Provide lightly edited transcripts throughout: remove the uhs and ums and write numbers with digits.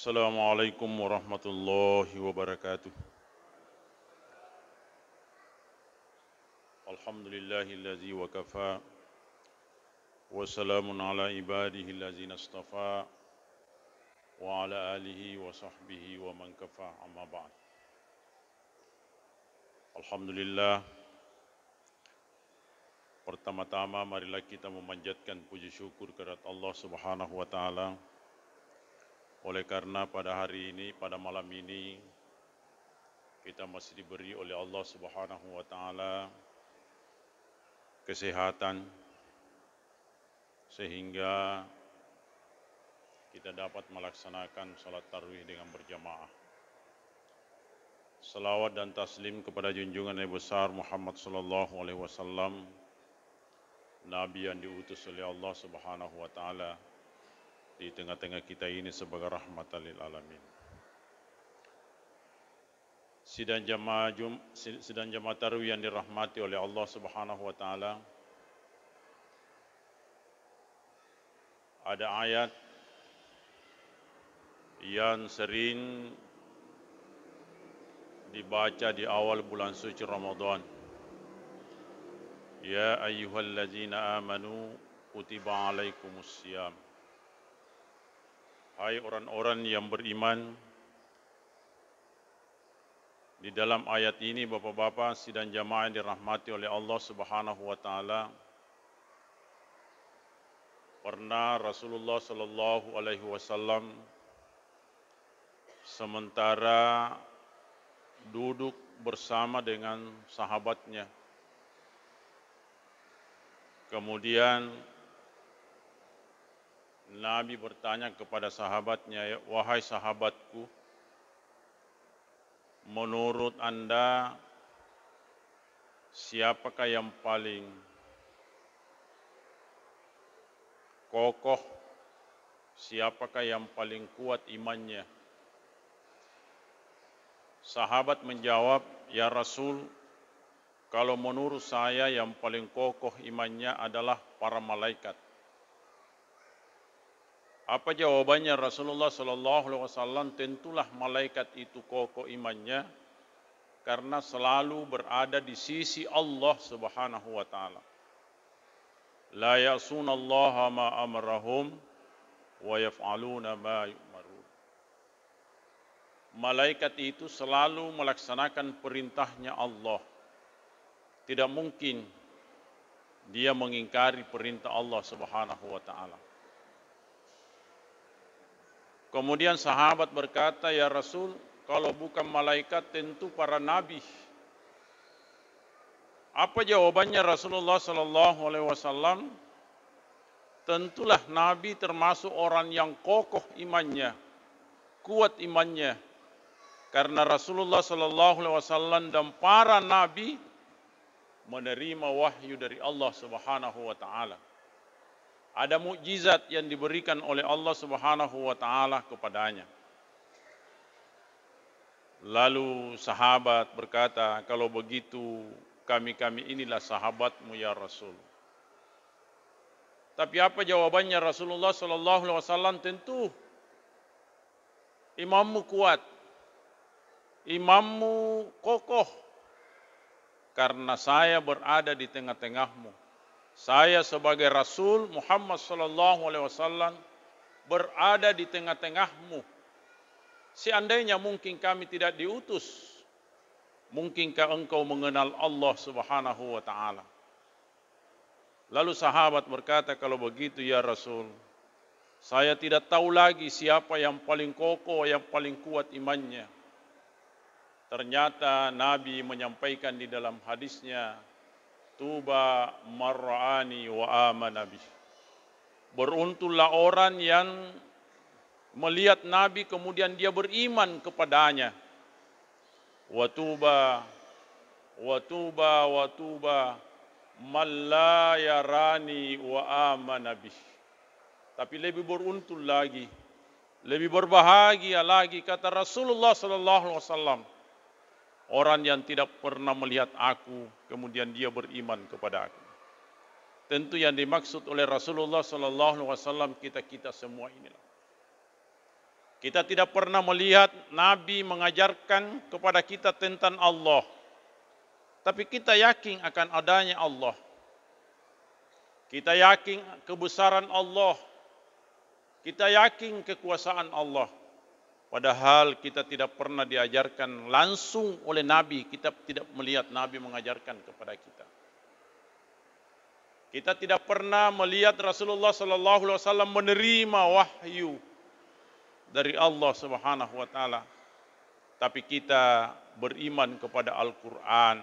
Assalamualaikum warahmatullahi wabarakatuh. Alhamdulillahillazi wa kafa wa salamun ala ibadihi allazina astafa wa ala alihi wa sahbihi wa man kafa amma ba'd. Alhamdulillah, pertama-tama marilah kita memanjatkan puji syukur kepada Allah Subhanahu wa taala oleh karena pada hari ini, pada malam ini kita masih diberi oleh Allah Subhanahu wa taala kesehatan sehingga kita dapat melaksanakan salat tarawih dengan berjamaah. Salawat dan taslim kepada junjungan Nabi besar Muhammad sallallahu alaihi wasallam, Nabi yang diutus oleh Allah Subhanahu wa taala di tengah-tengah kita ini sebagai rahmatan lil alamin. Sidang jamaah tarawih yang dirahmati oleh Allah Subhanahu wa taala, ada ayat yang sering dibaca di awal bulan suci Ramadan. Ya ayyuhallazina amanu kutiba alaikumusiyam. Hai orang-orang yang beriman, di dalam ayat ini Bapak-bapak sidang jamaah yang dirahmati oleh Allah Subhanahu wa taala, pernah Rasulullah sallallahu alaihi wasallam sementara duduk bersama dengan sahabatnya, kemudian Nabi bertanya kepada sahabatnya, wahai sahabatku, menurut Anda siapakah yang paling kokoh, siapakah yang paling kuat imannya? Sahabat menjawab, ya Rasul, kalau menurut saya yang paling kokoh imannya adalah para malaikat. Apa jawabannya Rasulullah sallallahu alaihi wasallam? Tentulah malaikat itu kokoh imannya karena selalu berada di sisi Allah Subhanahu wa taala. La ya'sunallaha ma amarahum wa yaf'aluna ma yu'marun. Malaikat itu selalu melaksanakan perintahnya Allah. Tidak mungkin dia mengingkari perintah Allah Subhanahu wa taala. Kemudian sahabat berkata, ya Rasul, kalau bukan malaikat tentu para nabi. Apa jawabannya Rasulullah sallallahu alaihi wasallam? Tentulah nabi termasuk orang yang kokoh imannya, kuat imannya. Karena Rasulullah sallallahu alaihi wasallam dan para nabi menerima wahyu dari Allah Subhanahu wa taala. Ada mukjizat yang diberikan oleh Allah Subhanahu wa taala kepadanya. Lalu sahabat berkata, kalau begitu kami inilah sahabatmu ya Rasul. Tapi apa jawabannya Rasulullah sallallahu alaihi wasallam? Tentu imammu kuat, imammu kokoh, karena saya berada di tengah-tengahmu. Saya sebagai Rasul Muhammad sallallahu alaihi wasallam berada di tengah-tengahmu. Seandainya mungkin kami tidak diutus, mungkinkah engkau mengenal Allah Subhanahu wa taala? Lalu sahabat berkata, kalau begitu ya Rasul, saya tidak tahu lagi siapa yang paling kokoh, yang paling kuat imannya. Ternyata Nabi menyampaikan di dalam hadisnya, tuba marra'ani wa amana bih. Beruntunglah orang yang melihat Nabi kemudian dia beriman kepadanya. Wa tuba man la yarani wa amana bih. Tapi lebih beruntung lagi, lebih berbahagia lagi kata Rasulullah sallallahu alaihi wasallam, orang yang tidak pernah melihat aku, kemudian dia beriman kepada aku. Tentu yang dimaksud oleh Rasulullah sallallahu alaihi wasallam kita semua inilah. Kita tidak pernah melihat Nabi mengajarkan kepada kita tentang Allah. Tapi kita yakin akan adanya Allah. Kita yakin kebesaran Allah. Kita yakin kekuasaan Allah. Padahal kita tidak pernah diajarkan langsung oleh Nabi. Kita tidak melihat Nabi mengajarkan kepada kita. Kita tidak pernah melihat Rasulullah SAW menerima wahyu dari Allah Subhanahu wa taala. Tapi kita beriman kepada Al-Qur'an.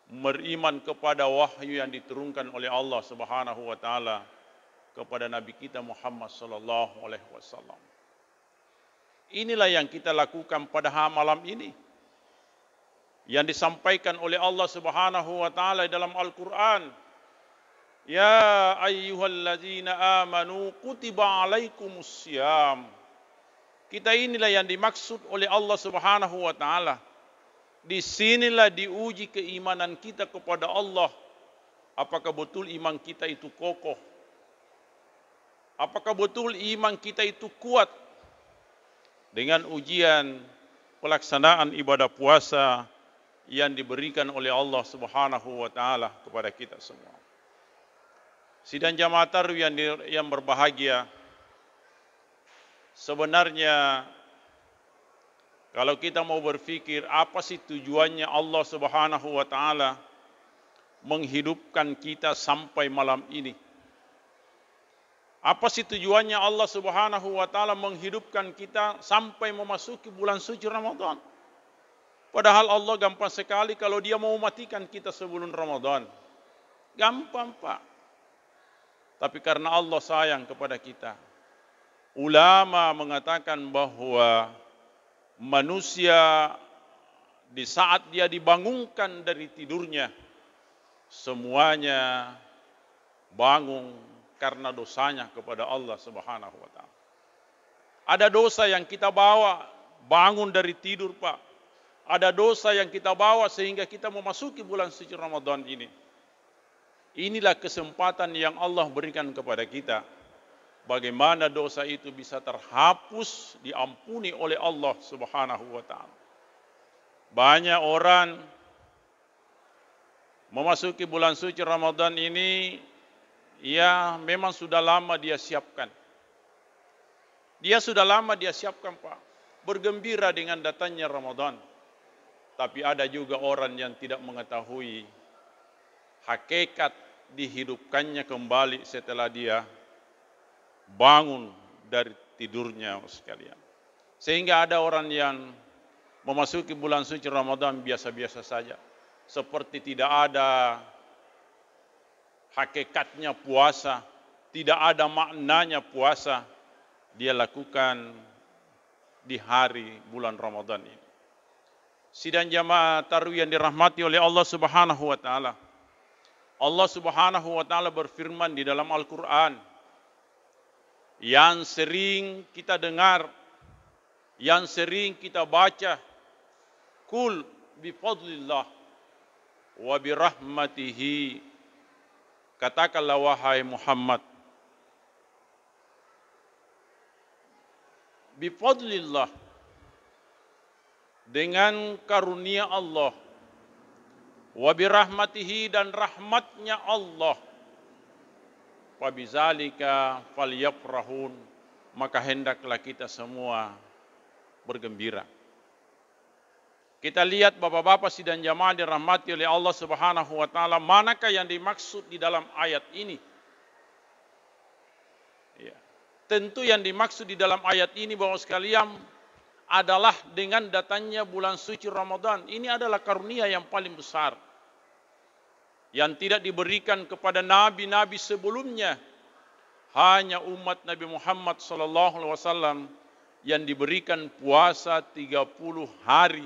Beriman kepada wahyu yang diturunkan oleh Allah Subhanahu wa taala kepada Nabi kita Muhammad sallallahu alaihi wasallam. Inilah yang kita lakukan pada malam ini. Yang disampaikan oleh Allah Subhanahu wa taala dalam Al-Qur'an. Ya ayyuhalladzina amanu kutiba alaikumussyam. Kita inilah yang dimaksud oleh Allah Subhanahu wa taala. Di sinilah diuji keimanan kita kepada Allah. Apakah betul iman kita itu kokoh? Apakah betul iman kita itu kuat? Dengan ujian pelaksanaan ibadah puasa yang diberikan oleh Allah Subhanahu wa taala kepada kita semua. Sidang jamaah tarawih yang berbahagia, sebenarnya kalau kita mau berpikir apa sih tujuannya Allah Subhanahu wa taala menghidupkan kita sampai malam ini? Apa sih tujuannya Allah Subhanahu wa taala menghidupkan kita sampai memasuki bulan suci Ramadan? Padahal Allah gampang sekali kalau Dia mau matikan kita sebelum Ramadan. Gampang, Pak. Tapi karena Allah sayang kepada kita. Ulama mengatakan bahwa manusia di saat dia dibangunkan dari tidurnya, semuanya bangun karena dosanya kepada Allah Subhanahu wa taala. Ada dosa yang kita bawa bangun dari tidur, Pak. Ada dosa yang kita bawa sehingga kita memasuki bulan suci Ramadan ini. Inilah kesempatan yang Allah berikan kepada kita. Bagaimana dosa itu bisa terhapus, diampuni oleh Allah Subhanahu wa taala. Banyak orang memasuki bulan suci Ramadan ini, ya memang sudah lama dia siapkan. Dia sudah lama dia siapkan, Pak. Bergembira dengan datangnya Ramadan. Tapi ada juga orang yang tidak mengetahui hakikat dihidupkannya kembali setelah dia bangun dari tidurnya sekalian. Sehingga ada orang yang memasuki bulan suci Ramadan biasa-biasa saja. Seperti tidak ada hakikatnya puasa, tidak ada maknanya puasa. Dia lakukan di hari bulan Ramadan ini. Sidang jamaah tarawih yang dirahmati oleh Allah Subhanahu wa taala. Allah Subhanahu wa taala berfirman di dalam Al-Qur'an yang sering kita dengar, yang sering kita baca, kul bifadlillah wa birahmatihi. Katakanlah wahai Muhammad, bifadlillah, dengan karunia Allah, wa birahmatihi, dan rahmatnya Allah, wa bizalika falyafrahun, maka hendaklah kita semua bergembira. Kita lihat bapak-bapak sidang jamaah dirahmati oleh Allah Subhanahu wa taala, manakah yang dimaksud di dalam ayat ini? Ya. Tentu yang dimaksud di dalam ayat ini bahwa sekalian adalah dengan datangnya bulan suci Ramadan. Ini adalah karunia yang paling besar yang tidak diberikan kepada nabi-nabi sebelumnya. Hanya umat Nabi Muhammad SAW yang diberikan puasa 30 hari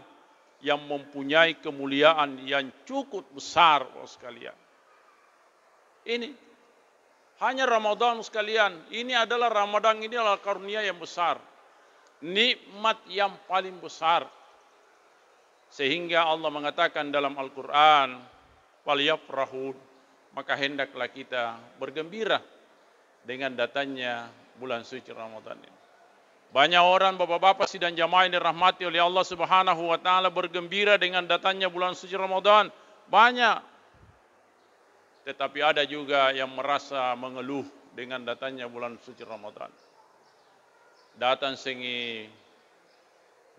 yang mempunyai kemuliaan yang cukup besar, sekalian. Ini hanya Ramadan sekalian. Ini adalah Ramadan, ini adalah karunia yang besar, nikmat yang paling besar. Sehingga Allah mengatakan dalam Al-Quran, falyafrahun, maka hendaklah kita bergembira dengan datangnya bulan suci Ramadan ini. Banyak orang bapak-bapak sidang jamaah yang dirahmati oleh Allah Subhanahu wa taala bergembira dengan datangnya bulan suci Ramadan. Banyak. Tetapi ada juga yang merasa mengeluh dengan datangnya bulan suci Ramadan. Datang sengi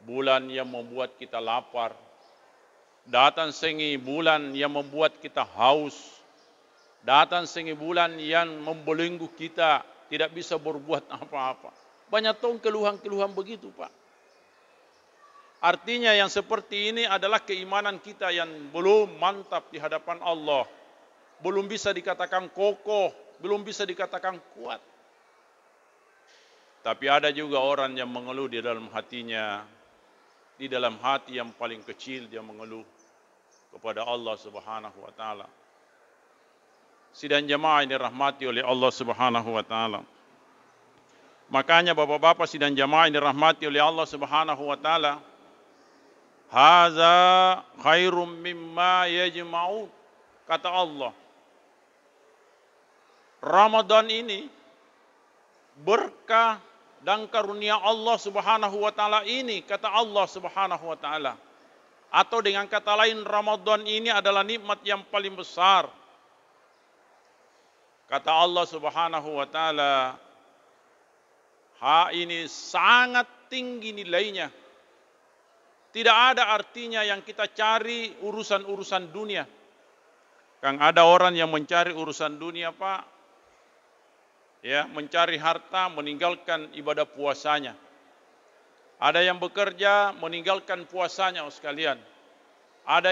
bulan yang membuat kita lapar. Datang sengi bulan yang membuat kita haus. Datang sengi bulan yang membelenggu kita, tidak bisa berbuat apa-apa. Banyak tahun keluhan-keluhan begitu, Pak. Artinya yang seperti ini adalah keimanan kita yang belum mantap di hadapan Allah. Belum bisa dikatakan kokoh, belum bisa dikatakan kuat. Tapi ada juga orang yang mengeluh di dalam hatinya. Di dalam hati yang paling kecil dia mengeluh kepada Allah Subhanahu wa taala. Sidang jamaah ini rahmati oleh Allah Subhanahu wa taala. Makanya bapak-bapak sidang jamaah ini rahmati oleh Allah Subhanahu wa taala. Haza khairum mimma yajma'un. Kata Allah. Ramadan ini berkah dan karunia Allah Subhanahu wa taala ini, kata Allah Subhanahu wa taala. Atau dengan kata lain, Ramadan ini adalah nikmat yang paling besar. Kata Allah Subhanahu wa taala, ini sangat tinggi nilainya. Tidak ada artinya yang kita cari urusan-urusan dunia. Kan ada orang yang mencari urusan dunia, Pak. Ya, mencari harta, meninggalkan ibadah puasanya. Ada yang bekerja, meninggalkan puasanya, sekalian. Ada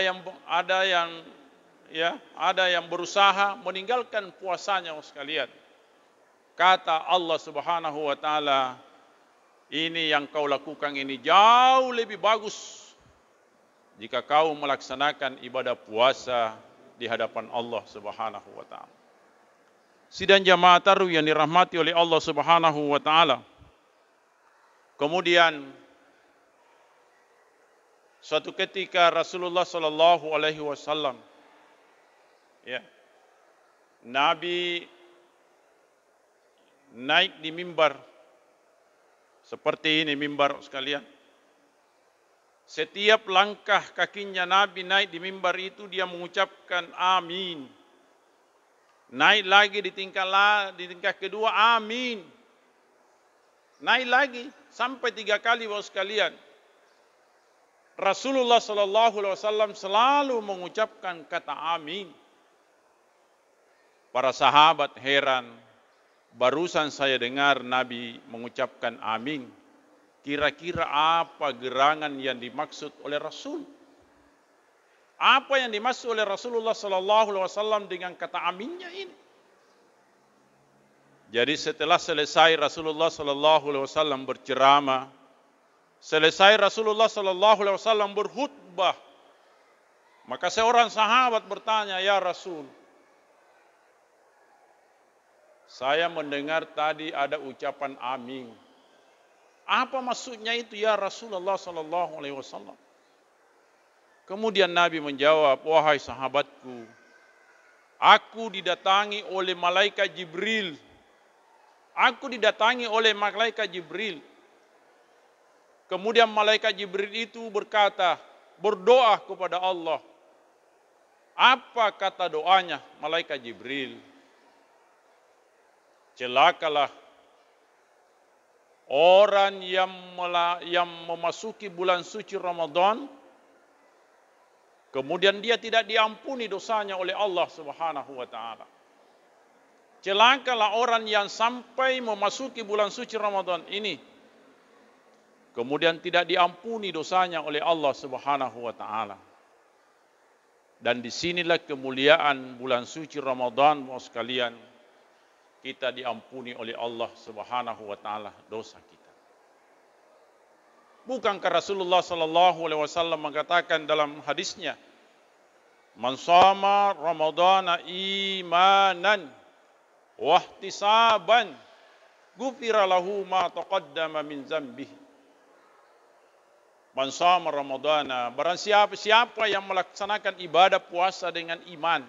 yang berusaha, meninggalkan puasanya, sekalian. Kata Allah Subhanahu wa taala, ini yang kau lakukan ini jauh lebih bagus jika kau melaksanakan ibadah puasa di hadapan Allah Subhanahu wa taala. Sidang jamaah tarawih yang dirahmati oleh Allah Subhanahu wa taala. Kemudian suatu ketika Rasulullah sallallahu alaihi wasallam Nabi naik di mimbar seperti ini, mimbar sekalian. Setiap langkah kakinya Nabi naik di mimbar itu dia mengucapkan amin. Naik lagi di tingkat kedua, amin. Naik lagi sampai 3 kali, Bapak sekalian. Rasulullah sallallahu alaihi wasallam selalu mengucapkan kata amin. Para sahabat heran. Barusan saya dengar Nabi mengucapkan amin. Kira-kira apa gerangan yang dimaksud oleh Rasul? Apa yang dimaksud oleh Rasulullah sallallahu alaihi wasallam dengan kata aminnya ini? Jadi setelah selesai Rasulullah sallallahu alaihi wasallam berceramah, selesai Rasulullah sallallahu alaihi wasallam berkhutbah, maka seorang sahabat bertanya, "Ya Rasul, saya mendengar tadi ada ucapan amin. Apa maksudnya itu ya Rasulullah sallallahu alaihi wasallam?" Kemudian Nabi menjawab, "Wahai sahabatku, aku didatangi oleh malaikat Jibril. Aku didatangi oleh malaikat Jibril. Kemudian malaikat Jibril itu berdoa kepada Allah. Apa kata doanya malaikat Jibril? Celakalah orang yang memasuki bulan suci Ramadan, kemudian dia tidak diampuni dosanya oleh Allah Subhanahu wa taala. Celakalah orang yang sampai memasuki bulan suci Ramadan ini, kemudian tidak diampuni dosanya oleh Allah Subhanahu wa taala. Dan disinilah kemuliaan bulan suci Ramadan, Bapak sekalian. Kita diampuni oleh Allah Subhanahu wa taala dosa kita. Bukankah Rasulullah sallallahu alaihi wasallam mengatakan dalam hadisnya, "Man shama Ramadana imanan wa ihtisaban, ghufira lahu ma taqaddama min dzambihi." Man shama Ramadana, barang siapa yang melaksanakan ibadah puasa dengan iman,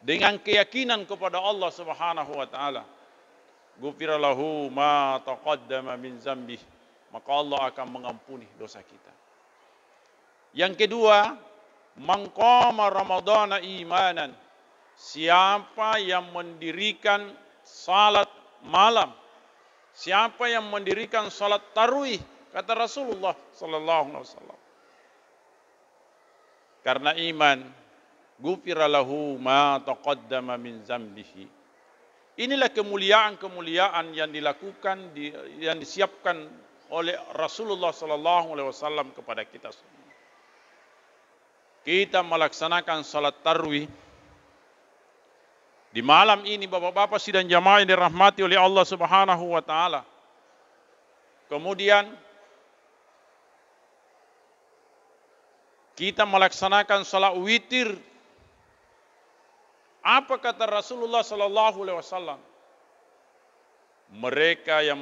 dengan keyakinan kepada Allah Subhanahu wa taala, ghufira lahu ma taqaddama min dzambih, maka Allah akan mengampuni dosa kita. Yang kedua, man qama ramadhana imanan, siapa yang mendirikan salat malam, siapa yang mendirikan salat tarawih, kata Rasulullah sallallahu alaihi wasallam, karena iman, ghufira lahu ma taqaddama min dzambihi. Inilah kemuliaan-kemuliaan yang dilakukan, yang disiapkan oleh Rasulullah sallallahu alaihi wasallam kepada kita semua. Kita melaksanakan salat tarawih di malam ini, Bapak-bapak sidang jamaah yang dirahmati oleh Allah Subhanahu wa taala. Kemudian kita melaksanakan salat witir. Apa kata Rasulullah sallallahu alaihi wasallam? Mereka yang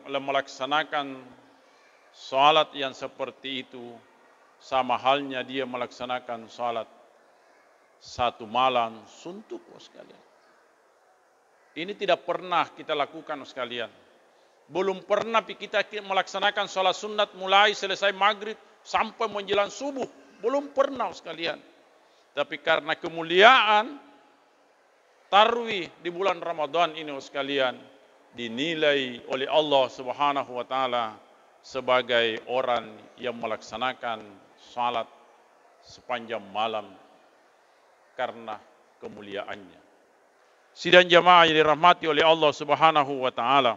melaksanakan salat yang seperti itu sama halnya dia melaksanakan salat satu malam suntuk, sekalian. Ini tidak pernah kita lakukan, sekalian. Belum pernah kita melaksanakan salat sunat mulai selesai maghrib sampai menjelang subuh. Belum pernah, sekalian. Tapi karena kemuliaan tarawih di bulan Ramadan ini, sekalian, dinilai oleh Allah Subhanahu wa taala sebagai orang yang melaksanakan salat sepanjang malam karena kemuliaannya. Sidang jamaah yang dirahmati oleh Allah Subhanahu wa taala.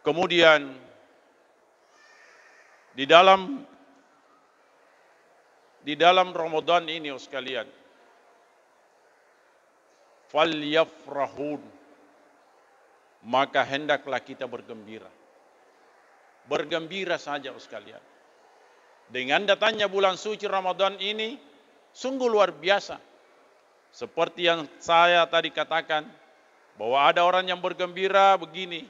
Kemudian di dalam Ramadan ini, sekalian, falyafrahun, maka hendaklah kita bergembira. Bergembira saja, sekalian. Dengan datangnya bulan suci Ramadan ini sungguh luar biasa. Seperti yang saya tadi katakan, bahwa ada orang yang bergembira begini,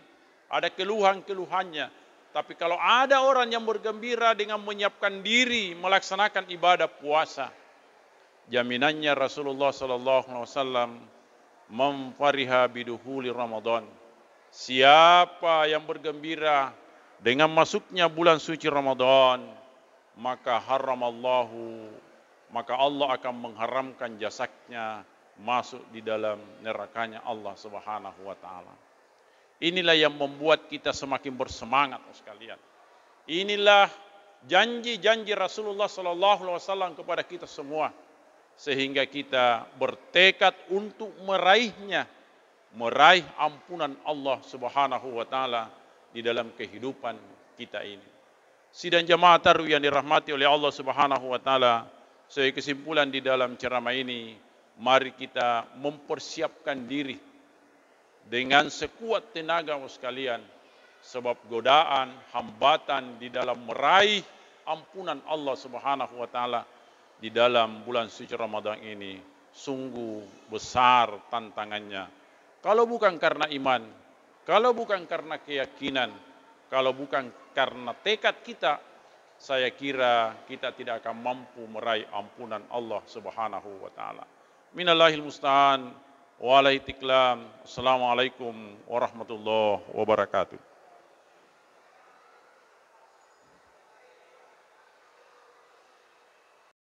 ada keluhan-keluhannya. Tapi kalau ada orang yang bergembira dengan menyiapkan diri melaksanakan ibadah puasa, jaminannya Rasulullah sallallahu alaihi wasallam, man fariha biduhuli Ramadan, siapa yang bergembira dengan masuknya bulan suci Ramadan, maka Allah akan mengharamkan jasadnya masuk di dalam nerakanya Allah Subhanahu wa taala. Inilah yang membuat kita semakin bersemangat, sekalian. Inilah janji-janji Rasulullah sallallahu alaihi wasallam kepada kita semua, sehingga kita bertekad untuk meraih ampunan Allah Subhanahu wa taala di dalam kehidupan kita ini. Sidang jamaah tarawih yang dirahmati oleh Allah Subhanahu wa taala, sebagai kesimpulan di dalam ceramah ini, mari kita mempersiapkan diri dengan sekuat tenaga, sekalian, sebab godaan, hambatan di dalam meraih ampunan Allah Subhanahu wa taala di dalam bulan suci Ramadan ini sungguh besar tantangannya. Kalau bukan karena iman, kalau bukan karena keyakinan, kalau bukan karena tekad kita, saya kira kita tidak akan mampu meraih ampunan Allah Subhanahu wa taala. Minallahil musta'an wa alaihi tiklam. Assalamualaikum warahmatullahi wabarakatuh.